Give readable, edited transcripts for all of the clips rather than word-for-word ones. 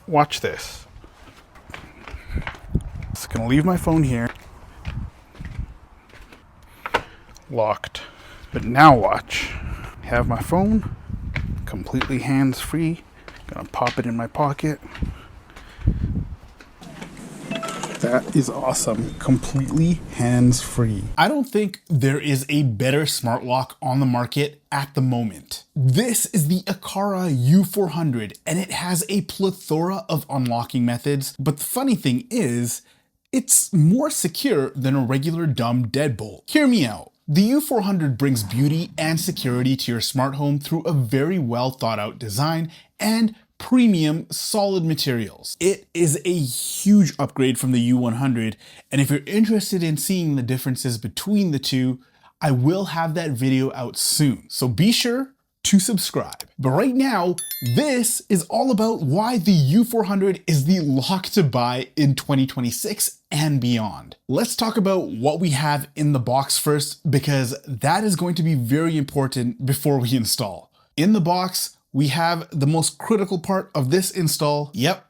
watch this. Just gonna leave my phone here. Locked. But now watch. Have my phone completely hands-free. Gonna pop it in my pocket. That is awesome. Completely hands-free. I don't think there is a better smart lock on the market at the moment. This is the Aqara U400, and it has a plethora of unlocking methods. But the funny thing is, it's more secure than a regular dumb deadbolt. Hear me out. The U400 brings beauty and security to your smart home through a very well thought out design and premium solid materials. It is a huge upgrade from the U100, and if you're interested in seeing the differences between the two, I will have that video out soon, so be sure to subscribe. But right now, this is all about why the U400 is the lock to buy in 2026 and beyond. Let's talk about what we have in the box first, because that is going to be very important before we install. In the box, we have the most critical part of this install. Yep,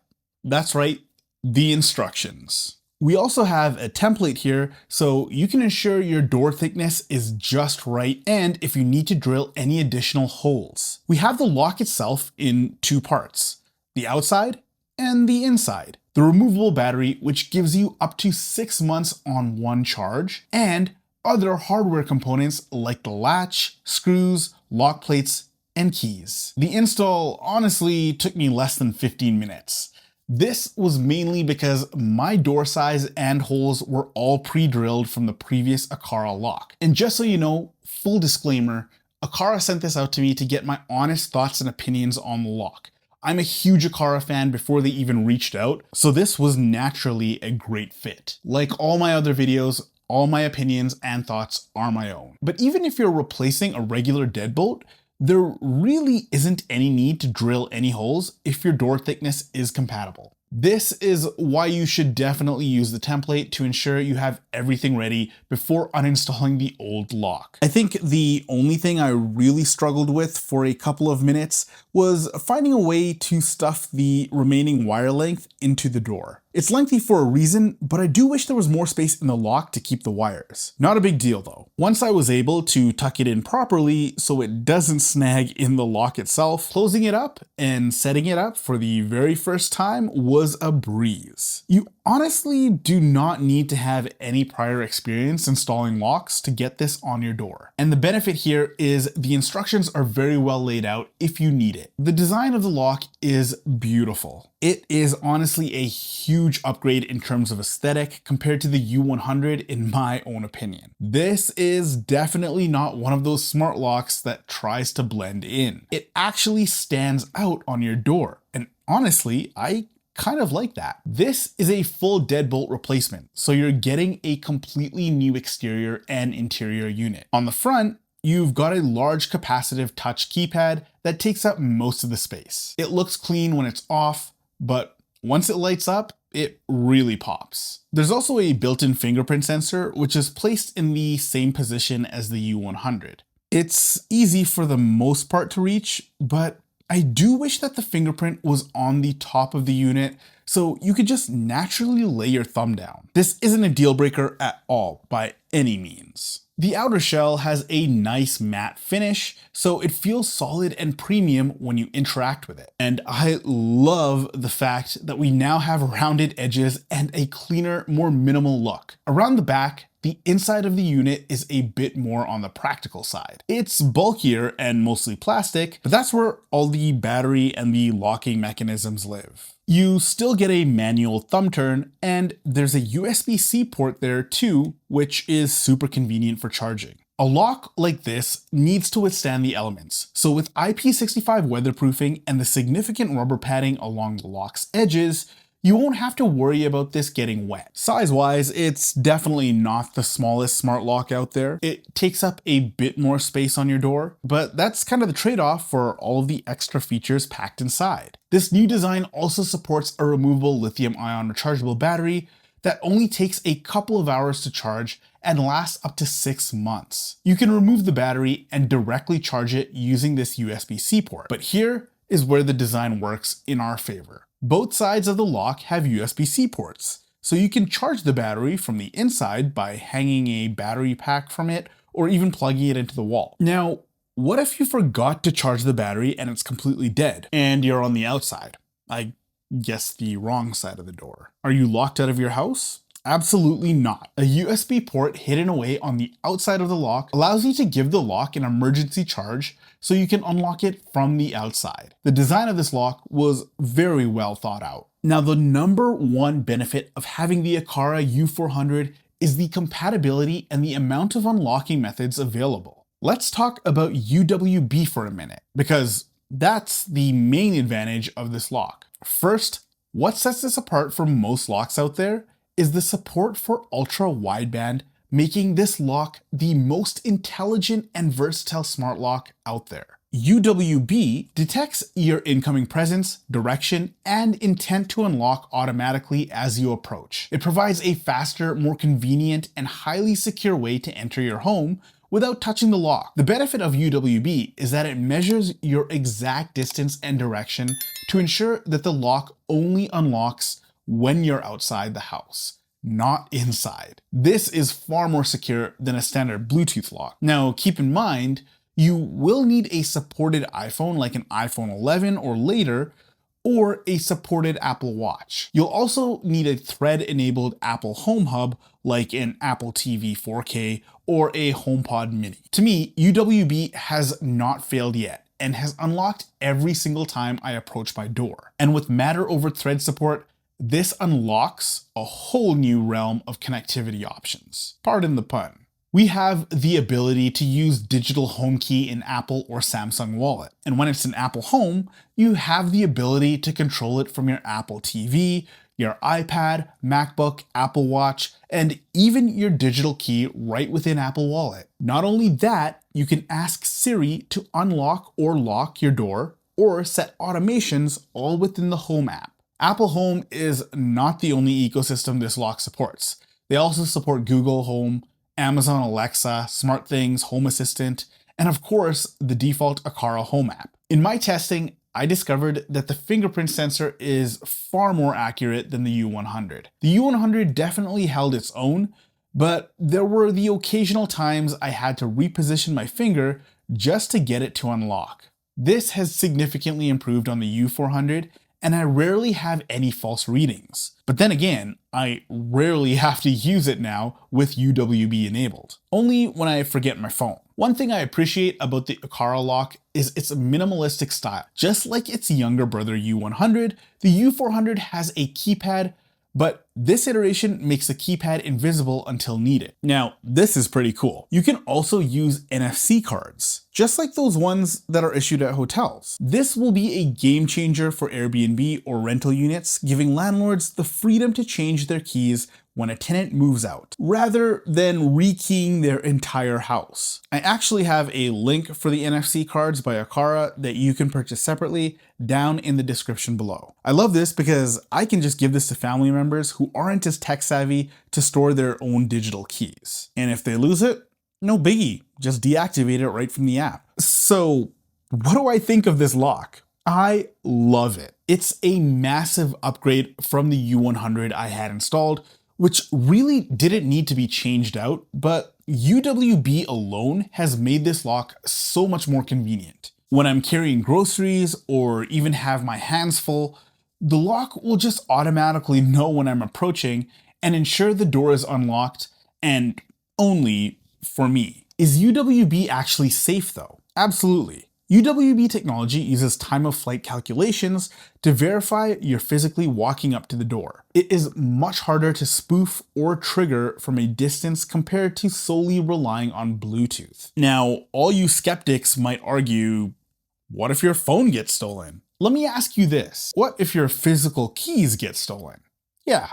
that's right, the instructions. We also have a template here, so you can ensure your door thickness is just right, and if you need to drill any additional holes. We have the lock itself in two parts, the outside and the inside. The removable battery, which gives you up to 6 months on one charge, and other hardware components like the latch, screws, lock plates, and keys. The install honestly took me less than 15 minutes. This was mainly because my door size and holes were all pre-drilled from the previous Aqara lock. And just so you know, full disclaimer, Aqara sent this out to me to get my honest thoughts and opinions on the lock. I'm a huge Aqara fan before they even reached out, so this was naturally a great fit. Like all my other videos, all my opinions and thoughts are my own. But even if you're replacing a regular deadbolt, there really isn't any need to drill any holes if your door thickness is compatible. This is why you should definitely use the template to ensure you have everything ready before uninstalling the old lock. I think the only thing I really struggled with for a couple of minutes was finding a way to stuff the remaining wire length into the door. It's lengthy for a reason, but I do wish there was more space in the lock to keep the wires. Not a big deal though. Once I was able to tuck it in properly so it doesn't snag in the lock itself, closing it up and setting it up for the very first time was a breeze. You honestly do not need to have any prior experience installing locks to get this on your door. And the benefit here is the instructions are very well laid out if you need it. The design of the lock is beautiful. It is honestly a huge upgrade in terms of aesthetic compared to the U100 in my own opinion. This is definitely not one of those smart locks that tries to blend in. It actually stands out on your door, and honestly, I kind of like that. This is a full deadbolt replacement, so you're getting a completely new exterior and interior unit. On the front, you've got a large capacitive touch keypad that takes up most of the space. It looks clean when it's off, but once it lights up, it really pops. There's also a built-in fingerprint sensor, which is placed in the same position as the U100. It's easy for the most part to reach, but I do wish that the fingerprint was on the top of the unit so you could just naturally lay your thumb down. This isn't a deal breaker at all by any means. The outer shell has a nice matte finish, so it feels solid and premium when you interact with it. And I love the fact that we now have rounded edges and a cleaner, more minimal look. Around the back, the inside of the unit is a bit more on the practical side. It's bulkier and mostly plastic, but that's where all the battery and the locking mechanisms live. You still get a manual thumb turn, and there's a USB-C port there too, which is super convenient for charging. A lock like this needs to withstand the elements, so with IP65 weatherproofing and the significant rubber padding along the lock's edges, you won't have to worry about this getting wet. Size-wise, it's definitely not the smallest smart lock out there. It takes up a bit more space on your door, but that's kind of the trade-off for all of the extra features packed inside. This new design also supports a removable lithium-ion rechargeable battery that only takes a couple of hours to charge and lasts up to 6 months. You can remove the battery and directly charge it using this USB-C port, but here is where the design works in our favor. Both sides of the lock have USB-C ports, so you can charge the battery from the inside by hanging a battery pack from it or even plugging it into the wall. Now, what if you forgot to charge the battery and it's completely dead and you're on the outside? I guess the wrong side of the door. Are you locked out of your house? Absolutely not. A USB port hidden away on the outside of the lock allows you to give the lock an emergency charge so you can unlock it from the outside. The design of this lock was very well thought out. Now, the number one benefit of having the Aqara U400 is the compatibility and the amount of unlocking methods available. Let's talk about UWB for a minute, because that's the main advantage of this lock. First, what sets this apart from most locks out there is the support for Ultra Wideband, making this lock the most intelligent and versatile smart lock out there. UWB detects your incoming presence, direction, and intent to unlock automatically as you approach. It provides a faster, more convenient, and highly secure way to enter your home without touching the lock. The benefit of UWB is that it measures your exact distance and direction to ensure that the lock only unlocks when you're outside the house, not inside. This is far more secure than a standard Bluetooth lock. Now, keep in mind, you will need a supported iPhone like an iPhone 11 or later, or a supported Apple Watch. You'll also need a Thread-enabled Apple Home Hub like an Apple TV 4K or a HomePod Mini. To me, UWB has not failed yet and has unlocked every single time I approach my door. And with Matter over Thread support, this unlocks a whole new realm of connectivity options. Pardon the pun. We have the ability to use digital home key in Apple or Samsung Wallet. And when it's an Apple Home, you have the ability to control it from your Apple TV, your iPad, MacBook, Apple Watch, and even your digital key right within Apple Wallet. Not only that, you can ask Siri to unlock or lock your door or set automations all within the Home app. Apple Home is not the only ecosystem this lock supports. They also support Google Home, Amazon Alexa, SmartThings, Home Assistant, and of course, the default Aqara Home app. In my testing, I discovered that the fingerprint sensor is far more accurate than the U100. The U100 definitely held its own, but there were the occasional times I had to reposition my finger just to get it to unlock. This has significantly improved on the U400, and I rarely have any false readings. But then again, I rarely have to use it now with UWB enabled, only when I forget my phone. One thing I appreciate about the Aqara lock is its minimalistic style. Just like its younger brother U100, the U400 has a keypad, but this iteration makes the keypad invisible until needed. Now, this is pretty cool. You can also use NFC cards, just like those ones that are issued at hotels. This will be a game changer for Airbnb or rental units, giving landlords the freedom to change their keys when a tenant moves out, rather than rekeying their entire house. I actually have a link for the NFC cards by Aqara that you can purchase separately down in the description below. I love this because I can just give this to family members who aren't as tech savvy to store their own digital keys. And if they lose it, no biggie, just deactivate it right from the app. So what do I think of this lock? I love it. It's a massive upgrade from the U100 I had installed, which really didn't need to be changed out, but UWB alone has made this lock so much more convenient. When I'm carrying groceries or even have my hands full, the lock will just automatically know when I'm approaching and ensure the door is unlocked, and only for me. Is UWB actually safe though? Absolutely. UWB technology uses time of flight calculations to verify you're physically walking up to the door. It is much harder to spoof or trigger from a distance compared to solely relying on Bluetooth. Now, all you skeptics might argue, what if your phone gets stolen? Let me ask you this. What if your physical keys get stolen? Yeah,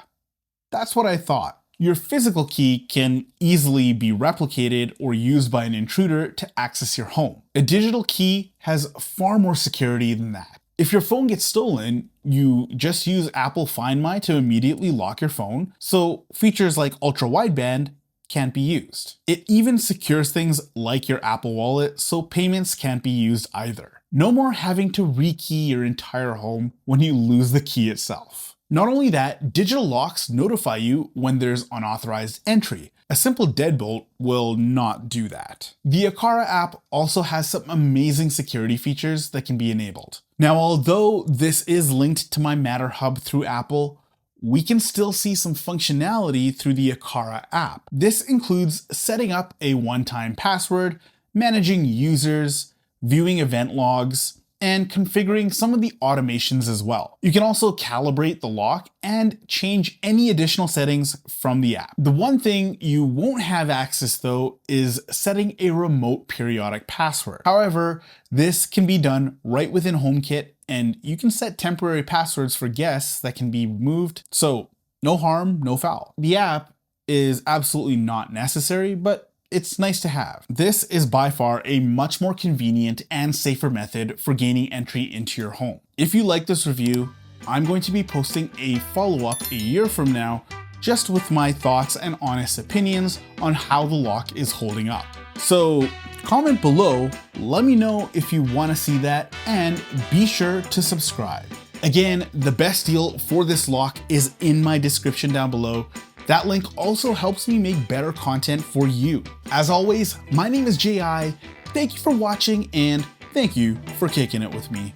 that's what I thought. Your physical key can easily be replicated or used by an intruder to access your home. A digital key has far more security than that. If your phone gets stolen, you just use Apple Find My to immediately lock your phone, so features like Ultra Wideband can't be used. It even secures things like your Apple Wallet, so payments can't be used either. No more having to rekey your entire home when you lose the key itself. Not only that, digital locks notify you when there's unauthorized entry. A simple deadbolt will not do that. The Aqara app also has some amazing security features that can be enabled. Now, although this is linked to my Matter Hub through Apple, we can still see some functionality through the Aqara app. This includes setting up a one-time password, managing users, viewing event logs, and configuring some of the automations as well. You can also calibrate the lock and change any additional settings from the app. The one thing you won't have access though is setting a remote periodic password. However, this can be done right within HomeKit, and you can set temporary passwords for guests that can be removed. So no harm, no foul. The app is absolutely not necessary, but it's nice to have. This is by far a much more convenient and safer method for gaining entry into your home. If you like this review, I'm going to be posting a follow-up a year from now, just with my thoughts and honest opinions on how the lock is holding up. So comment below, let me know if you want to see that, and be sure to subscribe. Again, the best deal for this lock is in my description down below. That link also helps me make better content for you. As always, my name is J.I. Thank you for watching, and thank you for kicking it with me.